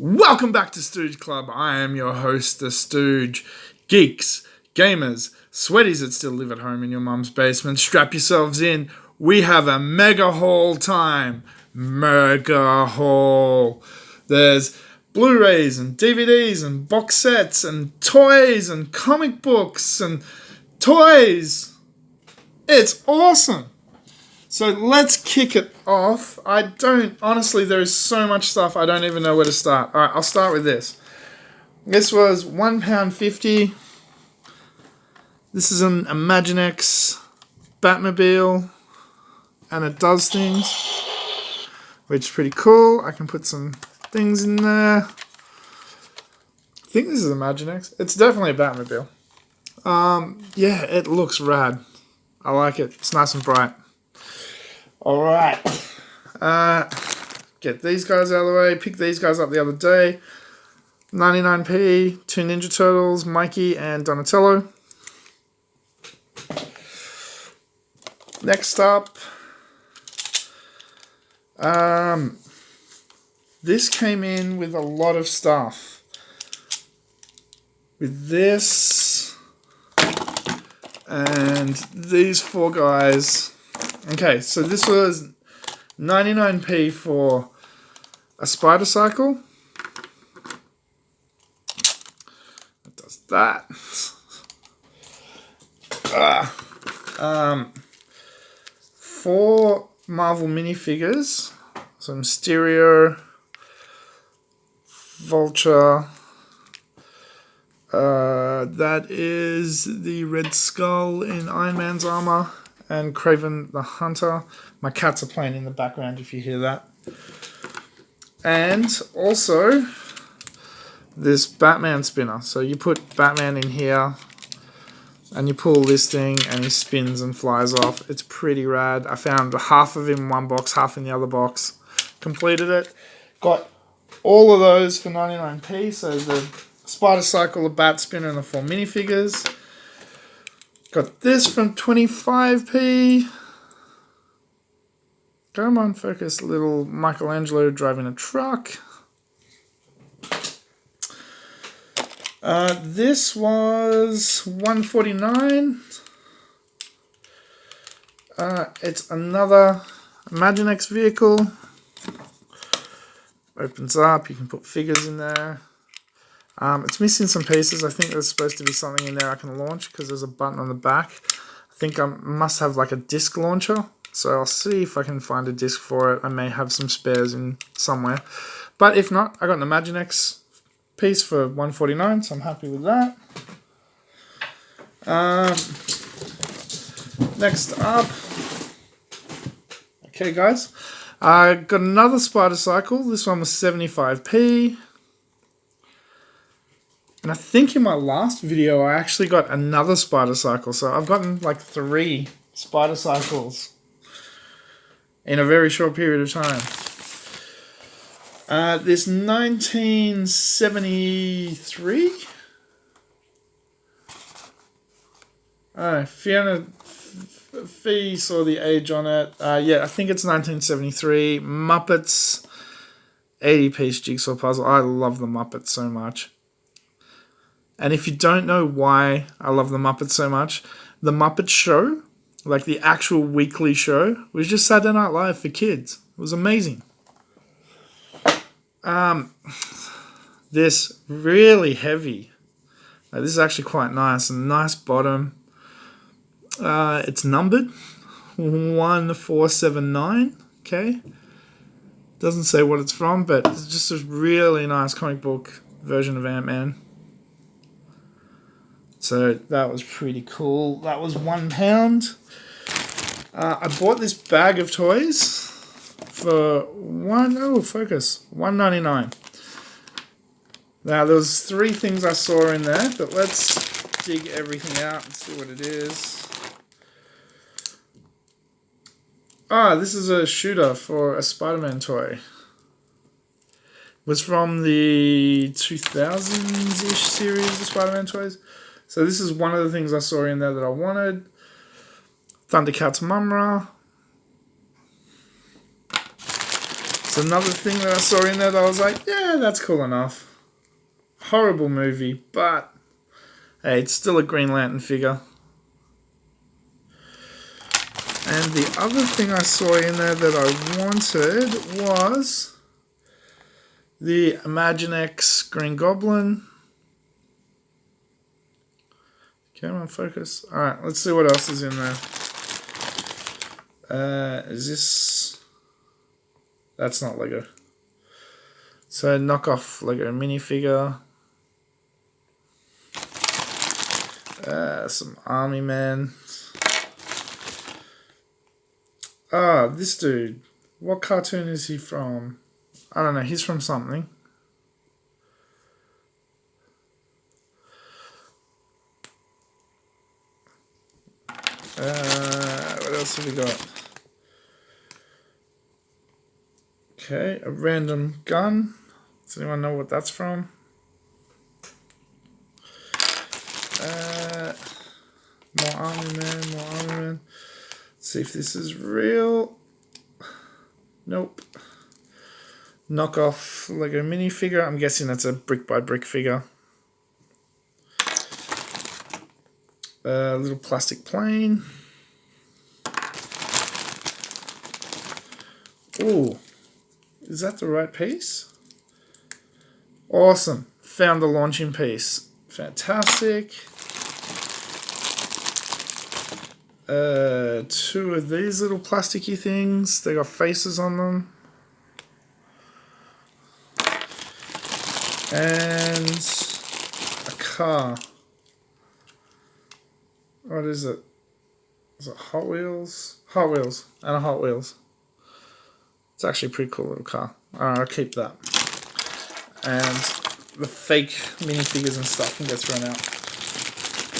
Welcome back to Stooge Club. I am your host, the Stooge. Geeks, gamers, sweaties that still live at home in your mum's basement, strap yourselves in. We have a mega haul time. Mega haul. There's Blu-rays and DVDs and box sets and toys and comic books and toys. It's awesome. So let's kick it off. Honestly, there is so much stuff, I don't even know where to start. Alright, I'll start with this. This was £1.50. This is an Imaginext Batmobile, and it does things, which is pretty cool. I can put some things in there. I think this is Imaginext. It's definitely a Batmobile. Yeah, it looks rad. I like it. It's nice and bright. Alright, get these guys out of the way, picked these guys up the other day, 99p, two Ninja Turtles, Mikey and Donatello. Next up, this came in with a lot of stuff. With this, and these four guys. Okay, so this was 99p for a spider cycle. It does that. 4 Marvel minifigures. So Mysterio, Vulture. That is the Red Skull in Iron Man's armor. And Kraven the Hunter. My cats are playing in the background if you hear that. And also this Batman spinner. So you put Batman in here and you pull this thing and he spins and flies off. It's pretty rad. I found half of him in one box, half in the other box. Completed it. Got all of those for 99p. So the Spider Cycle, the Bat Spinner and the 4 minifigures. Got this from 25p. Come on, focus. Little Michelangelo driving a truck. This was $1.49. It's another Imaginext vehicle. Opens up. You can put figures in there. It's missing some pieces. I think there's supposed to be something in there I can launch because there's a button on the back. I think I must have like a disc launcher. So I'll see if I can find a disc for it. I may have some spares in somewhere. But if not, I got an Imaginext piece for $1.49, so I'm happy with that. Next up. Okay, guys. I got another Spider Cycle. This one was 75p. And I think in my last video, I actually got another Spider Cycle. So I've gotten like 3 Spider Cycles in a very short period of time. This 1973. Fiona Fee saw the age on it. Yeah, I think it's 1973. Muppets 80-piece jigsaw puzzle. I love the Muppets so much. And if you don't know why I love the Muppets so much, the Muppet Show, like the actual weekly show, was just Saturday Night Live for kids. It was amazing. This really heavy. This is actually quite nice. A nice bottom. It's numbered 1479. Okay. Doesn't say what it's from, but it's just a really nice comic book version of Ant-Man. So that was pretty cool. That was £1. I bought this bag of toys for $1.99. Now there was 3 things I saw in there, but let's dig everything out and see what it is. This is a shooter for a Spider-Man toy. It was from the 2000s-ish series of Spider-Man toys. So this is one of the things I saw in there that I wanted. Thundercats Mumra. It's another thing that I saw in there that I was like, yeah, that's cool enough. Horrible movie, but hey, it's still a Green Lantern figure. And the other thing I saw in there that I wanted was the Imaginext Green Goblin. Come on, focus. Alright, let's see what else is in there. Is this... That's not Lego. So, knockoff Lego minifigure. Some army men. Ah, this dude. What cartoon is he from? I don't know. He's from something. What else have we got? Okay, a random gun. Does anyone know what that's from? More army men, more army men. Let's see if this is real. Nope. Knockoff Lego minifigure. I'm guessing that's a brick by brick figure. A little plastic plane. Ooh. Is that the right piece? Awesome. Found the launching piece. Fantastic. Two of these little plasticky things. They got faces on them. And a car. What is it? Is it Hot Wheels? Hot Wheels. And a Hot Wheels. It's actually a pretty cool little car. Alright, I'll keep that. And the fake minifigures and stuff can get thrown out.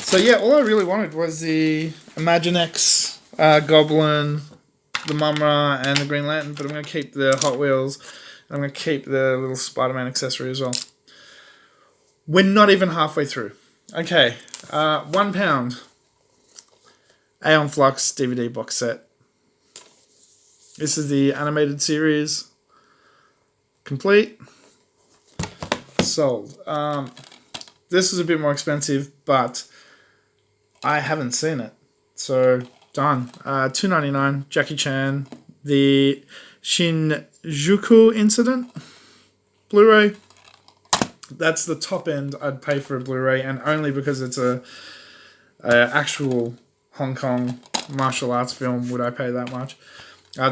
So yeah, all I really wanted was the Imaginext Goblin, the Mumra, and the Green Lantern, but I'm going to keep the Hot Wheels, and I'm going to keep the little Spider-Man accessory as well. We're not even halfway through. Okay, £1. Aeon Flux DVD box set. This is the animated series. Complete. Sold. This is a bit more expensive, but I haven't seen it. So, done. $2.99. Jackie Chan. The Shinjuku Incident. Blu-ray. That's the top end I'd pay for a Blu-ray, and only because it's a actual Hong Kong martial arts film would I pay that much.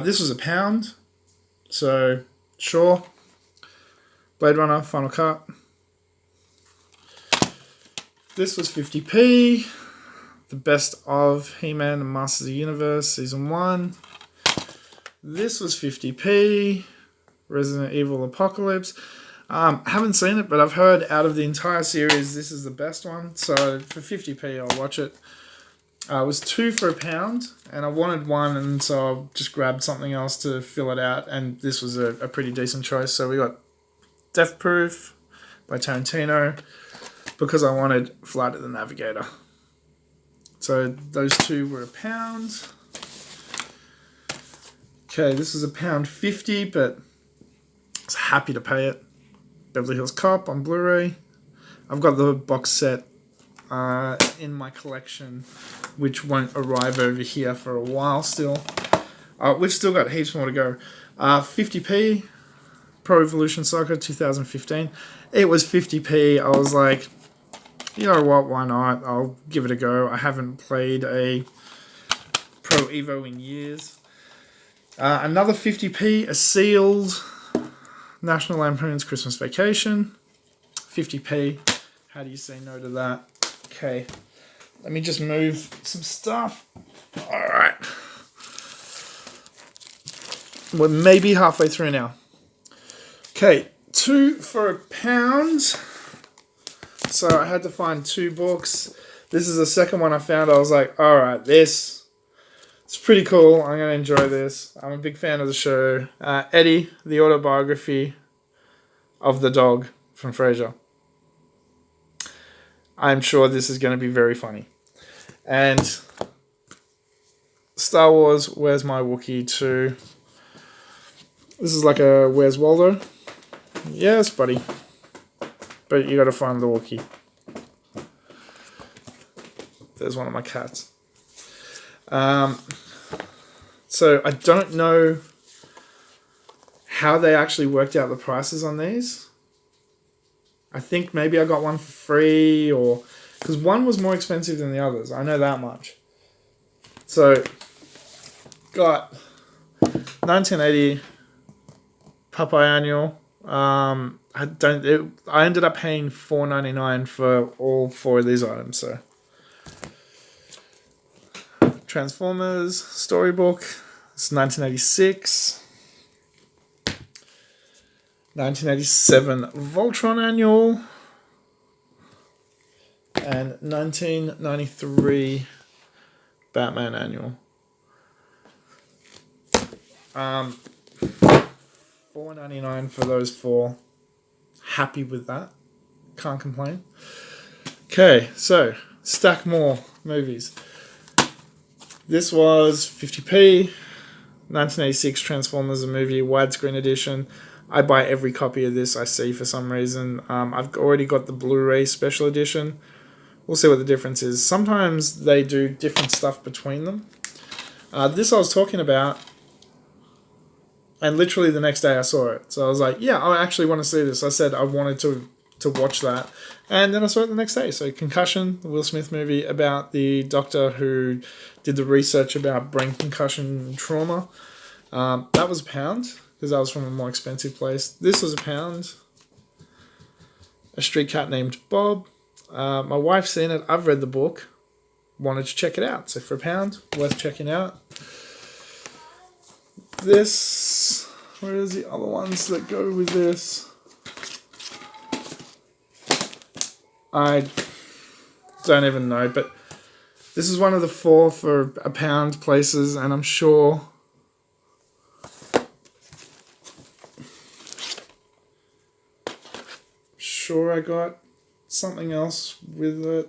This was £1, so sure. Blade Runner, Final Cut. This was 50p. The Best of He-Man and Masters of the Universe, Season 1. This was 50p. Resident Evil Apocalypse. Haven't seen it, but I've heard out of the entire series, this is the best one. So for 50p, I'll watch it. It was 2 for £1, and I wanted one, and so I just grabbed something else to fill it out, and this was a pretty decent choice. So we got Death Proof by Tarantino, because I wanted Flight of the Navigator. So those two were £1. Okay, this is £1.50, but I was happy to pay it. Beverly Hills Cop on Blu-ray. I've got the box set in my collection, which won't arrive over here for a while still. We've still got heaps more to go. 50p, Pro Evolution Soccer 2015. It was 50p. I was like, you know what, why not? I'll give it a go. I haven't played a Pro Evo in years. Another 50p, a sealed National Lampoon's Christmas Vacation. 50p. How do you say no to that? Okay, let me just move some stuff. Alright. We're maybe halfway through now. Okay, 2 for £1. So I had to find 2 books. This is the second one I found. I was like, alright, it's pretty cool. I'm going to enjoy this. I'm a big fan of the show. Eddie, the autobiography of the dog from Frasier. I'm sure this is going to be very funny. And Star Wars, Where's My Wookiee 2. This is like a Where's Waldo? Yes, buddy. But you gotta find the walkie. There's one of my cats. So I don't know how they actually worked out the prices on these. I think maybe I got one for free, or because one was more expensive than the others. I know that much. So got 1980 Popeye annual. I ended up paying $4.99 for all 4 of these items. So Transformers storybook. It's 1986. 1987 Voltron annual. And 1993 Batman annual. $4.99 for those 4. Happy with that. Can't complain. Okay, so stack more movies. This was 50p. 1986 Transformers a movie, widescreen edition. I buy every copy of this I see for some reason. I've already got the Blu-ray special edition. We'll see what the difference is. Sometimes they do different stuff between them. This I was talking about, and literally the next day I saw it. So I was like, yeah, I actually want to see this. I said I wanted to watch that. And then I saw it the next day. So Concussion, the Will Smith movie about the doctor who did the research about brain concussion trauma. That was £1 because that was from a more expensive place. This was £1. A Street Cat Named Bob. My wife's seen it. I've read the book. Wanted to check it out. So for £1, worth checking out. This, where is the other ones that go with this? I don't even know, but this is one of the 4 for £1 places, and I'm sure I got something else with it.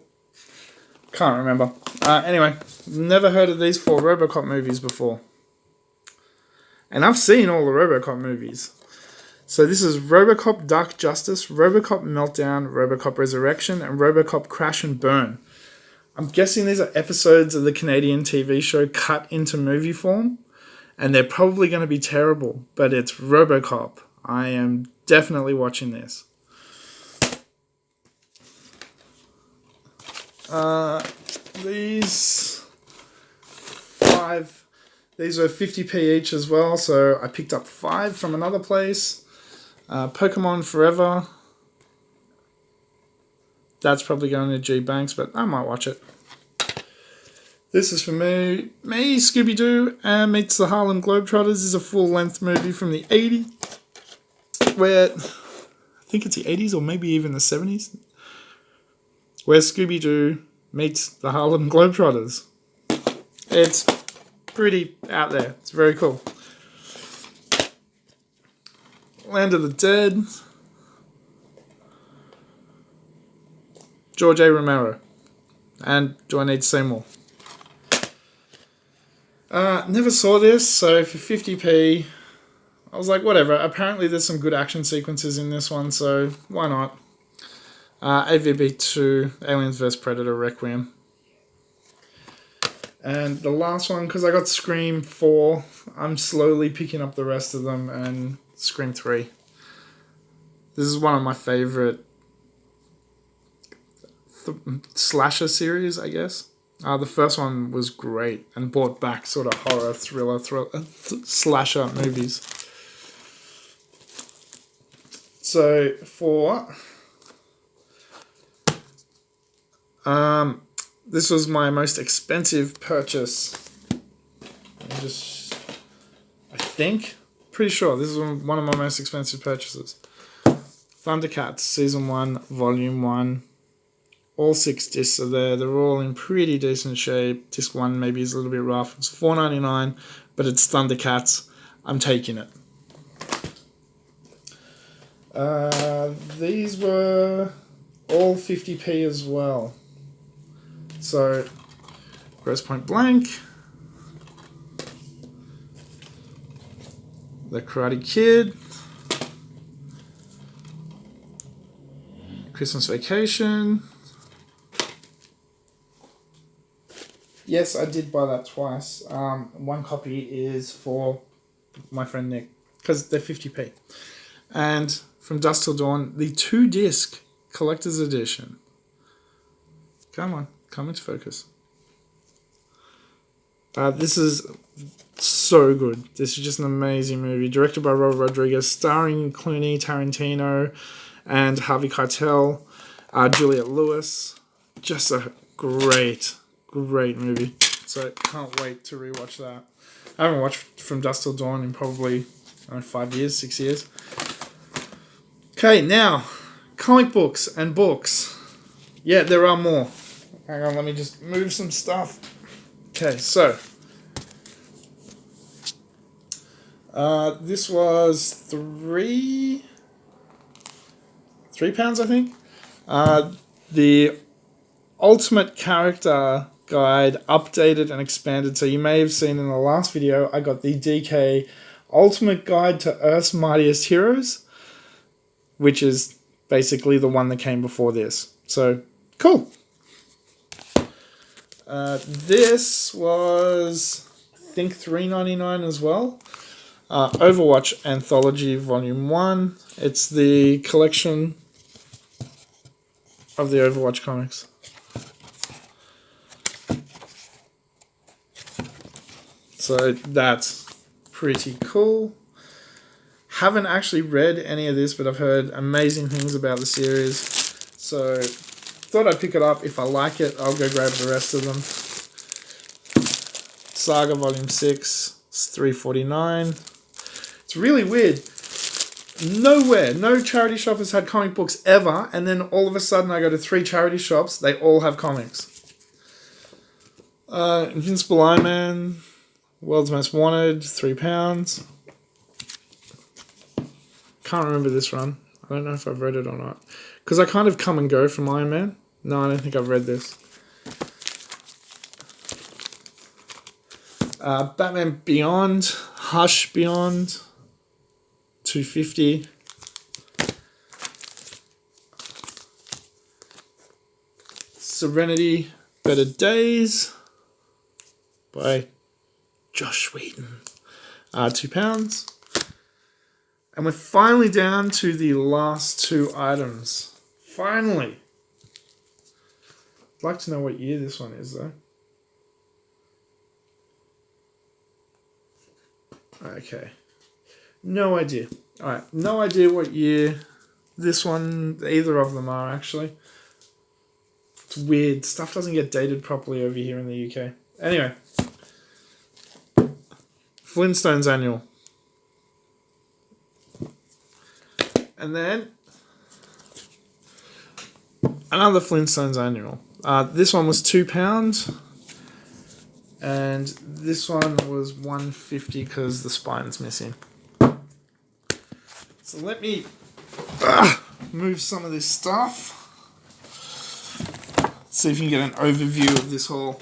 Can't remember. Anyway, never heard of these 4 RoboCop movies before. And I've seen all the RoboCop movies. So this is RoboCop Dark Justice, RoboCop Meltdown, RoboCop Resurrection, and RoboCop Crash and Burn. I'm guessing these are episodes of the Canadian TV show cut into movie form. And they're probably going to be terrible, but it's RoboCop. I am definitely watching this. These 5, these were 50p each as well, so I picked up 5 from another place. Pokemon Forever. That's probably going to G Banks, but I might watch it. This is for me. Scooby-Doo Meets the Harlem Globetrotters is a full-length movie from the 80s. Where, I think it's the 80s or maybe even the 70s. Where Scooby-Doo meets the Harlem Globetrotters. It's pretty out there. It's very cool. Land of the Dead. George A. Romero. And do I need to say more? Never saw this, so for 50p, I was like, whatever. Apparently there's some good action sequences in this one, so why not? AVB 2, Aliens vs Predator Requiem. And the last one, because I got Scream 4, I'm slowly picking up the rest of them, and Scream 3. This is one of my favorite slasher series, I guess. The first one was great and brought back sort of horror, thriller, slasher movies. So for this was my most expensive purchase. Pretty sure this is one of my most expensive purchases. Thundercats Season 1, Volume 1. All 6 discs are there. They're all in pretty decent shape. Disc 1 maybe is a little bit rough. It's $4.99, but it's Thundercats. I'm taking it. These were all 50p as well. So, Gross Point Blank. The Karate Kid. Christmas Vacation. Yes, I did buy that twice. One copy is for my friend Nick because they're 50p. And From Dusk Till Dawn, the 2-disc collector's edition. Come into focus. This is so good. This is just an amazing movie. Directed by Robert Rodriguez, starring Clooney, Tarantino, and Harvey Keitel, Juliette Lewis. Just a great movie. So can't wait to rewatch that. I haven't watched From Dusk Till Dawn in probably 5 years, 6 years. Okay, now comic books and books. Yeah, there are more. Hang on, let me just move some stuff. Okay, so this was £3, I think. The Ultimate Character Guide, updated and expanded. So you may have seen in the last video, I got the DK Ultimate Guide to Earth's Mightiest Heroes, which is basically the one that came before this. So, cool. This was, I think, $3.99 as well. Overwatch Anthology Volume 1. It's the collection of the Overwatch comics. So that's pretty cool. Haven't actually read any of this, but I've heard amazing things about the series. So thought I'd pick it up. If I like it, I'll go grab the rest of them. Saga Volume 6, it's $3.49. It's really weird. Nowhere, no charity shop has had comic books ever, and then all of a sudden I go to 3 charity shops, they all have comics. Invincible Iron Man, World's Most Wanted, £3. Can't remember this run. I don't know if I've read it or not. Because I kind of come and go from Iron Man. No, I don't think I've read this. Batman Beyond, Hush Beyond, $2.50. Serenity, Better Days by Josh Whedon, £2. And we're finally down to the last 2 items. Finally. I'd like to know what year this one is, though. Okay. No idea. Alright, no idea what year this one, either of them are, actually. It's weird. Stuff doesn't get dated properly over here in the UK. Anyway. Flintstones Annual. And then another Flintstones Annual. This one was £2. And this one was $1.50 because the spine's missing. So let me move some of this stuff. See if you can get an overview of this haul.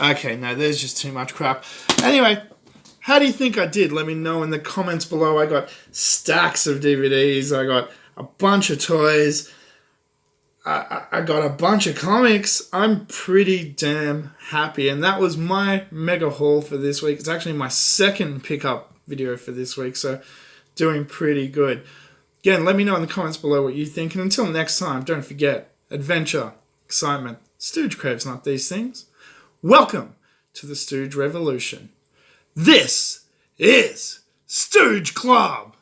Okay, no, there's just too much crap. Anyway, how do you think I did? Let me know in the comments below. I got stacks of DVDs. I got a bunch of toys. I got a bunch of comics. I'm pretty damn happy. And that was my mega haul for this week. It's actually my second pickup video for this week. So doing pretty good. Again, let me know in the comments below what you think. And until next time, don't forget, adventure, excitement. Stooge craves not these things. Welcome to the Stooge Revolution. This is Stooge Club.